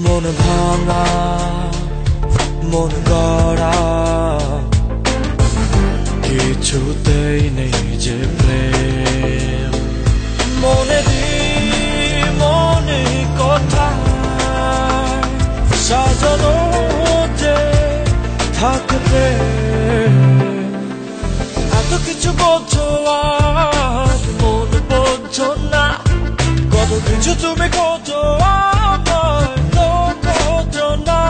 মন ভাঙা মন গড়া কিছুতেই নেই যে প্রেম মনে মনে কথা সাজানো যে থাকবে এত কিছু বোঝো আর মন বোঝো না কত কিছু তুমি খোঁজো আমায় তো খোঁজো না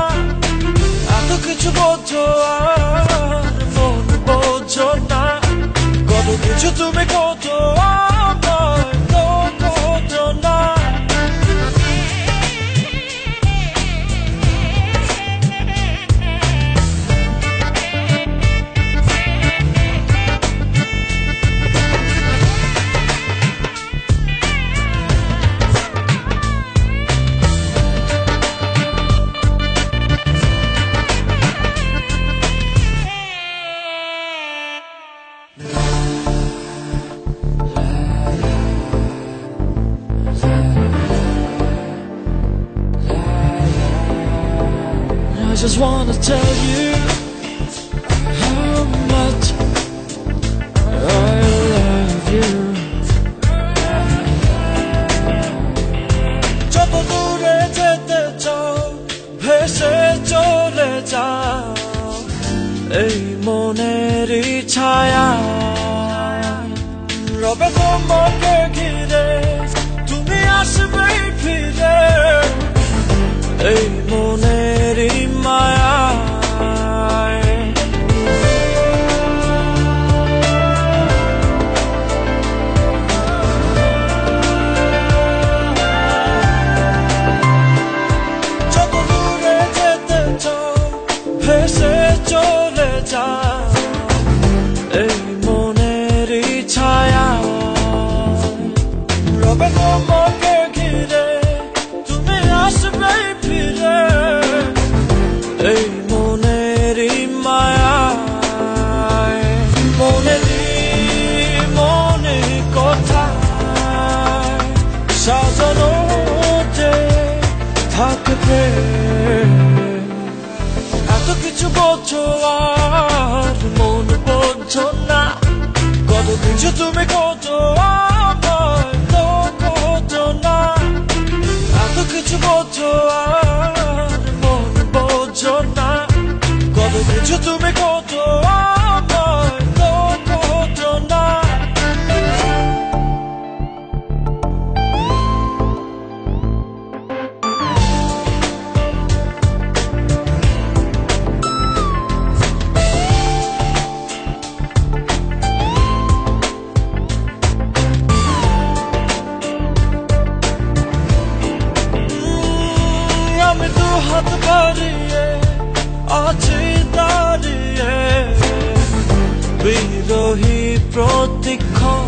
এত কিছু বোঝো আর মন বোঝো না কত কিছু তুমি খোঁজো আমায় তো খোঁজো না I just wanna tell you how much I love you. যত দূরে যেতে চাও ভেসে চলে যাও এই মনেরই ছায়া রবে তোমাকে ঘিরে তুমি আসবেই ফিরে এই মনেরই মায়া যত দূরে যেতে চাও ভেসে চলে যাও এই মনেরই ছায়া রবে তোমাকে ঘিরে তুমি আসবেই ফিরে এই মনেরই মায়া মনে কথা সাজানো যে থাকবে এত কিছু বোঝো আর মন বোঝো না কত কিছু তুমি খোঁজো আমায় তো খোঁজো না এত কিছু বোঝো আর মন বোঝো না কত কিছু তুমি খোঁজো আমায় তো খোঁজো না আমি দু হাত বাড়িয়ে আছি দাঁড়িয়ে বিরোহী প্রতিক্ষণ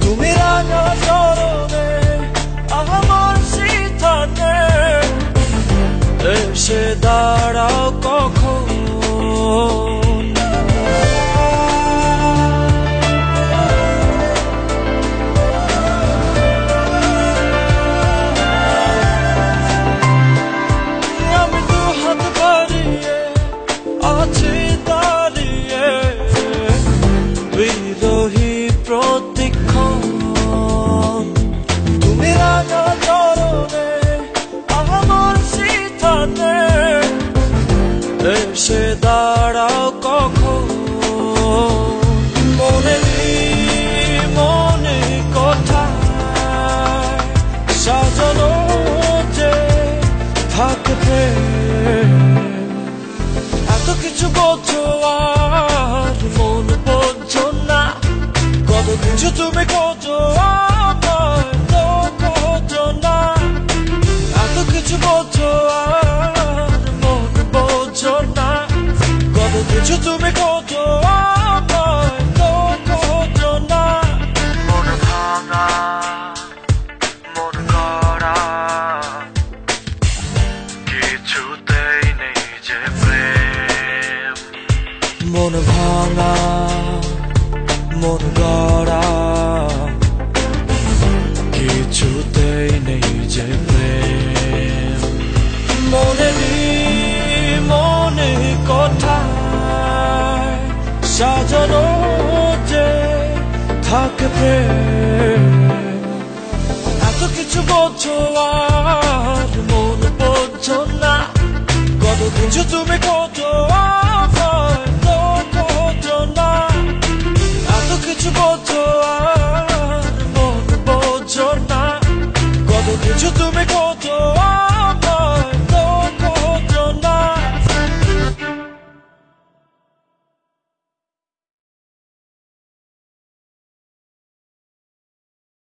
তুমি রাঙা চরণে আমার সিদ্ধান্তে এসে দাঁড়াও কখন বিরোহী প্রতিক্ষণ তুমি রাঙা চরণে আমার সিদ্ধান্তে এসে দাঁড়াও কখন মনে কথা সাজানো যে থাকবে এত কিছু বোঝো আর মন বোঝো না কত কিছু তুমি খোঁজো আমায় তো খোঁজো না এত কিছু বোঝো আর মন বোঝো না কত কিছু তুমি খোঁজো আমায় তো খোঁজো না মন ভাঙা মন গড়া কিছুতেই নেই যে প্রেম মন ভাঙা মন গড়া কিছুতেই নেই যে প্রেম কিছু বোঝো আর মন বোঝো না, কত কিছু তুমি খোঁজো হয়তো খোঁজো না, এত কিছু বোঝো আর মন বোঝো না, কত কিছু তুমি